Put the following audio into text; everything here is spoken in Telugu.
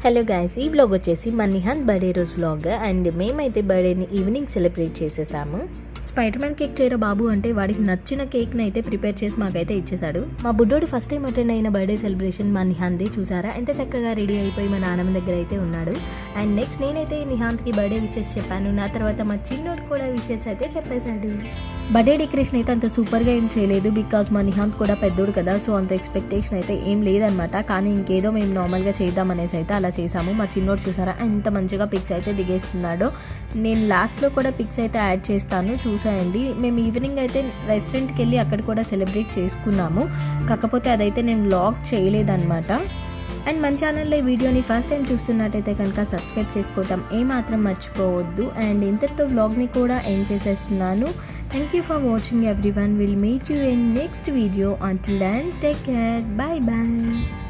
హలో గైస్, ఈ వ్లాగ్ వచ్చేసి మా నిహాన్ బర్త్డే రోజు వ్లాగ్. అండ్ మేమైతే బర్త్డేని ఈవినింగ్ సెలబ్రేట్ చేసేసాము. స్పైడర్ మ్యాన్ కేక్ చేయరా బాబు అంటే వాడికి నచ్చిన కేక్ని అయితే ప్రిపేర్ చేసి మాకైతే ఇచ్చేసాడు. మా బుడ్డోడు ఫస్ట్ టైం అటెండ్ అయిన బర్త్డే సెలబ్రేషన్ మా నిహాన్ది. చూసారా ఎంత చక్కగా రెడీ అయిపోయి మా నాన్నమ్మ దగ్గర అయితే ఉన్నాడు. అండ్ నెక్స్ట్ నేనైతే నిహాన్కి బర్త్డే విషెస్ చెప్పాను. నా తర్వాత మా చిన్నోడు కూడా విషెస్ అయితే చెప్పేశాడు. బర్త్డే డెకరేషన్ అయితే అంత సూపర్గా ఏం చేయలేదు, బికాజ్ మా నిహాంత్ కూడా పెద్దోడు కదా, సో అంత ఎక్స్పెక్టేషన్ అయితే ఏం లేదనమాట. కానీ ఇంకేదో మేము నార్మల్గా చేద్దామనేసి అయితే అలా చేసాము. మా చిన్నోడు చూసారా ఎంత మంచిగా పిక్స్ అయితే దిగేస్తున్నాడో. నేను లాస్ట్లో కూడా పిక్స్ అయితే యాడ్ చేస్తాను, చూసాయండి. మేము ఈవినింగ్ అయితే రెస్టారెంట్కి వెళ్ళి అక్కడ కూడా సెలబ్రేట్ చేసుకున్నాము. కాకపోతే అదైతే నేను వ్లాగ్ చేయలేదన్నమాట. అండ్ మన ఛానల్లో ఈ వీడియోని ఫస్ట్ టైం చూస్తున్నట్టయితే కనుక సబ్స్క్రైబ్ చేసుకోవటం ఏమాత్రం మర్చిపోవద్దు. అండ్ ఇంతటితో వ్లాగ్ని కూడా ఎండ్ చేసేస్తున్నాను. Thank you for watching everyone. We'll meet you in next video. Until then, take care. Bye bye.